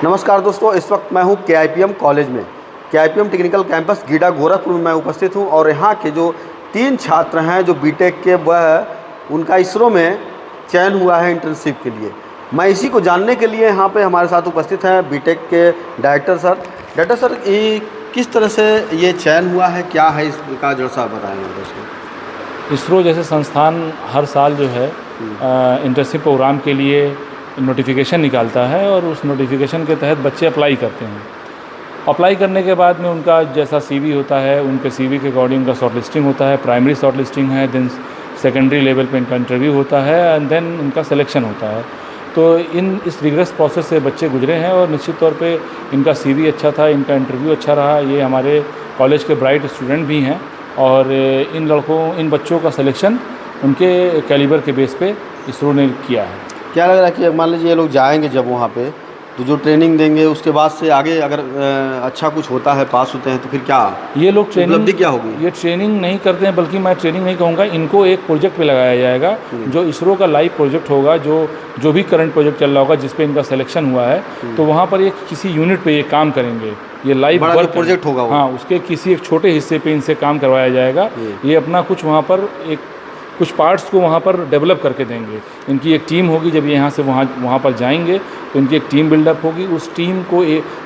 नमस्कार दोस्तों, इस वक्त मैं हूं KIPM कॉलेज में। KIPM technical campus GIDA Gorakhpur में मैं उपस्थित हूं और यहाँ के जो 3 छात्र हैं जो बीटेक के, वह उनका इसरो में चयन हुआ है इंटर्नशिप के लिए। मैं इसी को जानने के लिए यहाँ पे हमारे साथ उपस्थित हैं बीटेक के डायरेक्टर सर। डायरेक्टर सर, ये किस तरह से ये चयन हुआ है, क्या है इसका जरा सा बताएँगे दोस्तों। इसरो जैसे संस्थान हर साल जो है इंटर्नशिप प्रोग्राम के लिए नोटिफिकेशन निकालता है और उस नोटिफिकेशन के तहत बच्चे अप्लाई करते हैं। अप्लाई करने के बाद में उनका जैसा CV होता है, उनके CV के अकॉर्डिंग उनका शॉर्ट लिस्टिंग होता है। प्राइमरी शॉर्ट लिस्टिंग है, देन सेकेंडरी लेवल पे इनका इंटरव्यू होता है एंड देन इनका सिलेक्शन होता है। तो इस रिगरस प्रोसेस से बच्चे गुजरे हैं और निश्चित तौर पे इनका CV अच्छा था, इनका इंटरव्यू अच्छा रहा। ये हमारे कॉलेज के ब्राइट स्टूडेंट भी हैं और इन बच्चों का सिलेक्शन उनके कैलिबर के बेस पे इसरो ने किया है। क्या लग रहा है कि मान लीजिए ये लोग जाएंगे जब वहाँ पे, तो जो ट्रेनिंग देंगे उसके बाद से आगे अगर अच्छा कुछ होता है, पास होते हैं, तो फिर क्या ये लोग उपलब्धि क्या होगी? ये ट्रेनिंग नहीं करते हैं, बल्कि मैं ट्रेनिंग नहीं कहूँगा, इनको एक प्रोजेक्ट पे लगाया जाएगा जो इसरो का लाइव प्रोजेक्ट होगा, जो भी करंट प्रोजेक्ट चल रहा होगा जिस पे इनका सिलेक्शन हुआ है, तो वहाँ पर एक किसी यूनिट पे ये काम करेंगे। ये लाइव वर्क प्रोजेक्ट होगा। हाँ, उसके किसी एक छोटे हिस्से पे इनसे काम करवाया जाएगा। ये अपना कुछ वहाँ पर कुछ पार्ट्स को वहाँ पर डेवलप करके देंगे। इनकी एक टीम होगी, जब यहाँ से वहाँ पर जाएंगे तो इनकी एक टीम बिल्डअप होगी। उस टीम को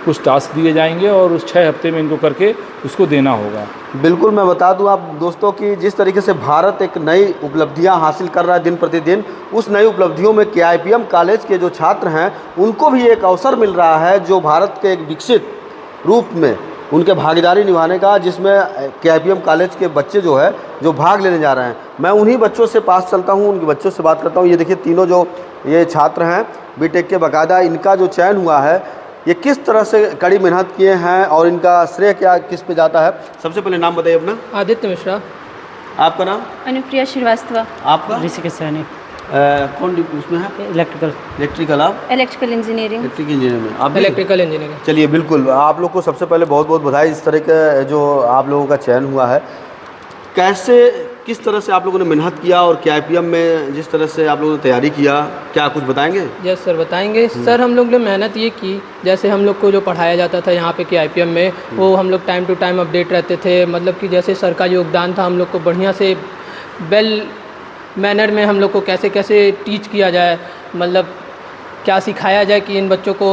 कुछ टास्क दिए जाएंगे और उस 6 हफ्ते में इनको करके उसको देना होगा। बिल्कुल, मैं बता दूं आप दोस्तों कि जिस तरीके से भारत एक नई उपलब्धियां हासिल कर रहा है दिन प्रतिदिन, उस नई उपलब्धियों में KIPM कॉलेज के जो छात्र हैं उनको भी एक अवसर मिल रहा है जो भारत के एक विकसित रूप में उनके भागीदारी निभाने का, जिसमें KIPM कॉलेज के बच्चे जो भाग लेने जा रहे हैं। मैं उन्हीं बच्चों से पास चलता हूं, उनके बच्चों से बात करता हूं। ये देखिए, तीनों जो ये छात्र हैं बीटेक के, बाकायदा इनका जो चयन हुआ है, ये किस तरह से कड़ी मेहनत किए हैं और इनका श्रेय क्या किस पे जाता है। सबसे पहले नाम बताइए अपना। आदित्य मिश्रा। आपका नाम? अनुप्रिया श्रीवास्तव। आपका? ऋषिकेश सैनी। कौन उसमें है? इलेक्ट्रिकल। आप इलेक्ट्रिकल इंजीनियरिंग। इलेक्ट्रिकल इंजीनियरिंग में आप? Electrical engineering. चलिए, बिल्कुल, आप लोग को सबसे पहले बहुत बहुत बधाई। इस तरह का जो आप लोगों का चयन हुआ है, किस तरह से आप लोगों ने मेहनत किया और KIPM में जिस तरह से आप लोगों ने तैयारी किया, क्या कुछ बताएंगे? यस सर, बताएंगे। सर, हम लोग ने मेहनत ये की, जैसे हम लोग को जो पढ़ाया जाता था यहाँ पे KIPM में, वो हम लोग टाइम टू टाइम अपडेट रहते थे। मतलब कि जैसे सर का योगदान था, हम लोग को बढ़िया से वेल मैनर में हम लोग को कैसे कैसे टीच किया जाए, मतलब क्या सिखाया जाए कि इन बच्चों को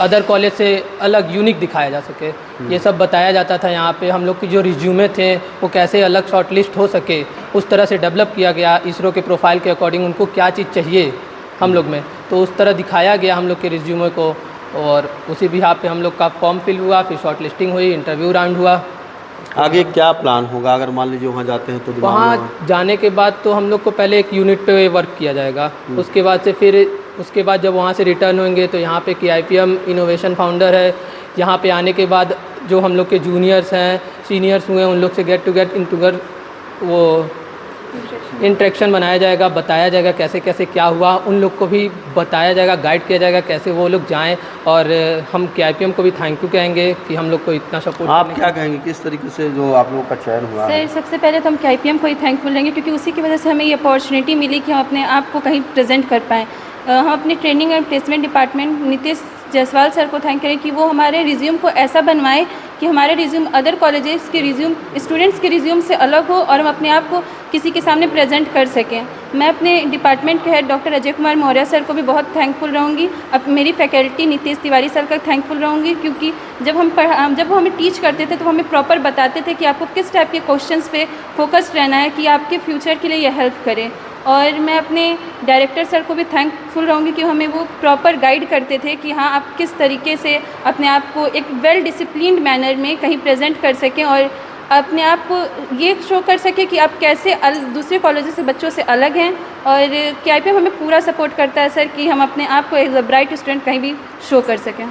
अदर कॉलेज से अलग यूनिक दिखाया जा सके। ये सब बताया जाता था यहाँ पे। हम लोग की जो रिज्यूमे थे वो कैसे अलग शॉर्टलिस्ट हो सके, उस तरह से डेवलप किया गया। इसरो के प्रोफाइल के अकॉर्डिंग उनको क्या चीज़ चाहिए हम लोग में, तो उस तरह दिखाया गया हम लोग के रिज्यूमे को। और उसी बिहाफ पे हम लोग का फॉर्म फिल हुआ, फिर शॉर्ट लिस्टिंग हुई, इंटरव्यू राउंड हुआ। आगे क्या प्लान होगा अगर मान लीजिए वहाँ जाते हैं तो? वहाँ जाने के बाद तो हम लोग को पहले एक यूनिट पे वर्क किया जाएगा। उसके बाद जब वहाँ से रिटर्न होंगे तो यहाँ पे KIPM इनोवेशन फाउंडर है। यहाँ पे आने के बाद जो हम लोग के जूनियर्स हैं, सीनियर्स हुए हैं, उन लोग से गेट वो इंटरेक्शन बनाया जाएगा, बताया जाएगा कैसे कैसे क्या हुआ। उन लोग को भी बताया जाएगा, गाइड किया जाएगा कैसे वो लोग जाएं। और हम KIPM को भी थैंक यू कहेंगे कि हम लोग को इतना सपोर्ट। आप क्या कहेंगे किस तरीके से जो आप लोगों का चयन हुआ? सर, सबसे पहले तो हम KIPM को ही थैंकफुल रहेंगे, क्योंकि उसी की वजह से हमें ये अपॉर्चुनिटी मिली कि हम अपने आप को कहीं प्रेजेंट कर पाएँ। हम अपने training and placement department Nitish Jaiswal sir को थैंक करें कि वो हमारे रिज्यूम को ऐसा बनवाए कि हमारे रिज्यूम अदर कॉलेजेस के रिज्यूम, स्टूडेंट्स के रिज्यूम से अलग हो और हम अपने आप को किसी के सामने प्रेजेंट कर सकें। मैं अपने डिपार्टमेंट के head doctor Ajay Kumar Maurya sir को भी बहुत थैंकफुल रहूँगी। अब मेरी फैकल्टी नीतीश तिवारी सर का थैंकफुल रहूँगी, क्योंकि जब वो हमें टीच करते थे तो हमें प्रॉपर बताते थे कि आपको किस टाइप के क्वेश्चंस पे फोकस्ड रहना है कि आपके फ्यूचर के लिए यह हेल्प करे। और मैं अपने डायरेक्टर सर को भी थैंकफुल रहूँगी कि हमें वो प्रॉपर गाइड करते थे कि हाँ, आप किस तरीके से अपने आप को एक वेल डिसिप्लिन्ड मैनर में कहीं प्रेजेंट कर सकें और अपने आप को ये शो कर सकें कि आप कैसे दूसरे कॉलेजेस से बच्चों से अलग हैं। और KIPM हमें पूरा सपोर्ट करता है सर कि हम अपने आप को एज अ ब्राइट स्टूडेंट कहीं भी शो कर सकें।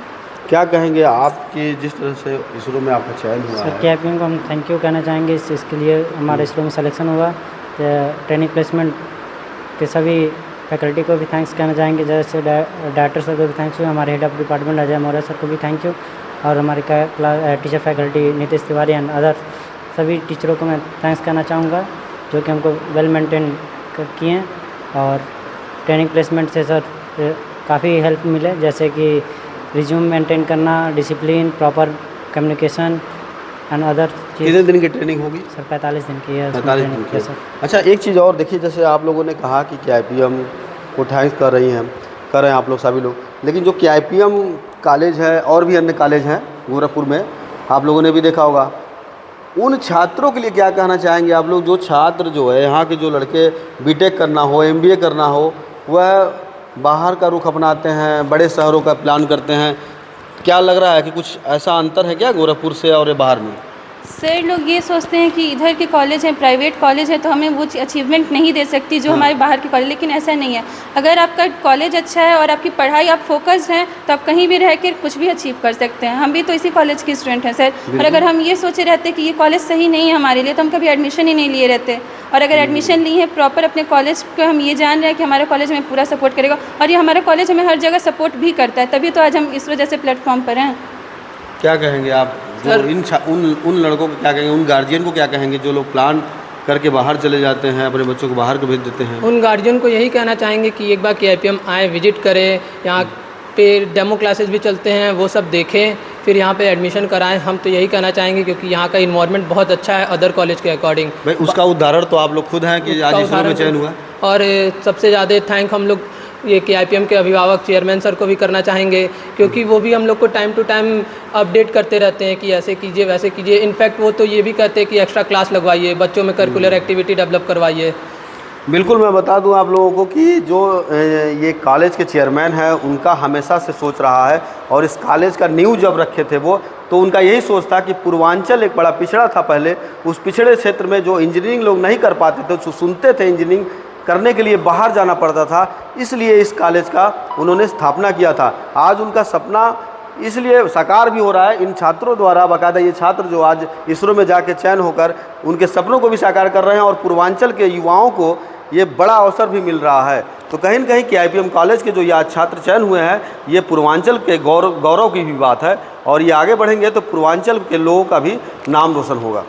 क्या कहेंगे आपकी जिस तरह से इसरो में आपका चयन हुआ है? KIPM को हम थैंक यू कहना चाहेंगे इस चीज़ के लिए। हमारे इसरो में सिलेक्शन हुआ, ट्रेनिंग प्लेसमेंट के सभी फैकल्टी को भी थैंक्स कहना चाहेंगे। जैसे डायरेक्टर सर को भी थैंक्स यू, हमारे head of department Ajay Maurya sir को भी थैंक यू, और हमारे teacher faculty Nitish Tiwari and other सभी टीचरों को मैं थैंक्स कहना चाहूँगा, जो कि हमको वेल मेंटेन किए हैं। और ट्रेनिंग प्लेसमेंट से सर काफ़ी हेल्प मिले, जैसे कि रिज्यूम मेंटेन करना, discipline, proper communication and other चीज़। कितने दिन की ट्रेनिंग होगी? सर 45 दिन की है। 45 दिन की। सर। अच्छा, एक चीज़ और देखिए, जैसे आप लोगों ने कहा कि KIPM को थैंक्स कर रहे हैं आप लोग सभी लोग, लेकिन जो KIPM कॉलेज है और भी अन्य कॉलेज हैं गोरखपुर में, आप लोगों ने भी देखा होगा, उन छात्रों के लिए क्या कहना चाहेंगे आप लोग? जो छात्र जो है यहाँ के, जो लड़के BTech करना हो, MBA करना हो, वह बाहर का रुख अपनाते हैं, बड़े शहरों का प्लान करते हैं, क्या लग रहा है कि कुछ ऐसा अंतर है क्या गोरखपुर से और बाहर में? सर, लोग ये सोचते हैं कि इधर के कॉलेज हैं, प्राइवेट कॉलेज है, तो हमें वो अचीवमेंट नहीं दे सकती जो हमारे बाहर के कॉलेज, लेकिन ऐसा नहीं है। अगर आपका कॉलेज अच्छा है और आपकी पढ़ाई, आप फोकस्ड हैं, तो आप कहीं भी रह कर कुछ भी अचीव कर सकते हैं। हम भी तो इसी कॉलेज के स्टूडेंट हैं सर, और अगर हम ये सोचे रहते कि ये कॉलेज सही नहीं है हमारे लिए, तो हम कभी एडमिशन ही नहीं लिए रहते। और अगर एडमिशन लिए हैं प्रॉपर अपने कॉलेज को, हम ये जान रहे हैं कि हमारा कॉलेज हमें पूरा सपोर्ट करेगा, और ये हमारा कॉलेज हमें हर जगह सपोर्ट भी करता है, तभी तो आज हम इसरो जैसे प्लेटफॉर्म पर हैं। क्या कहेंगे आप जो उन लड़कों को क्या कहेंगे, उन गार्जियन को क्या कहेंगे जो लोग प्लान करके बाहर चले जाते हैं, अपने बच्चों को बाहर को भेज देते हैं? उन गार्जियन को यही कहना चाहेंगे कि एक बार KIPM आए, विजिट करें, यहाँ पे डेमो क्लासेस भी चलते हैं, वो सब देखें, फिर यहाँ पे एडमिशन कराएं। हम तो यही कहना चाहेंगे क्योंकि यहाँ का इन्वायरमेंट बहुत अच्छा है अदर कॉलेज के अकॉर्डिंग। भाई, उसका उदाहरण तो आप लोग खुद हैं कि आज इसरो में चयन हुआ। और सबसे ज़्यादा थैंक हम लोग ये KIPM के अभिभावक चेयरमैन सर को भी करना चाहेंगे, क्योंकि वो भी हम लोग को टाइम टू टाइम अपडेट करते रहते हैं कि ऐसे कीजिए, वैसे कीजिए। इनफैक्ट वो तो ये भी कहते हैं कि एक्स्ट्रा क्लास लगवाइए, बच्चों में करिकुलर एक्टिविटी डेवलप करवाइए। बिल्कुल, मैं बता दूं आप लोगों को कि जो ये कॉलेज के चेयरमैन हैं, उनका हमेशा से सोच रहा है, और इस कॉलेज का नींव जब रखे थे वो, तो उनका यही सोच था कि पूर्वांचल एक बड़ा पिछड़ा था पहले, उस पिछड़े क्षेत्र में जो इंजीनियरिंग लोग नहीं कर पाते थे, जो सुनते थे इंजीनियरिंग करने के लिए बाहर जाना पड़ता था, इसलिए इस कॉलेज का उन्होंने स्थापना किया था। आज उनका सपना इसलिए साकार भी हो रहा है इन छात्रों द्वारा। बाकायदा ये छात्र जो आज इसरो में जाके चयन होकर उनके सपनों को भी साकार कर रहे हैं, और पूर्वांचल के युवाओं को ये बड़ा अवसर भी मिल रहा है। तो कहीं न कहीं KIPM कॉलेज के जो ये आज छात्र चयन हुए हैं, ये पूर्वांचल के गौरव की भी बात है, और ये आगे बढ़ेंगे तो पूर्वांचल के लोगों का भी नाम रोशन होगा।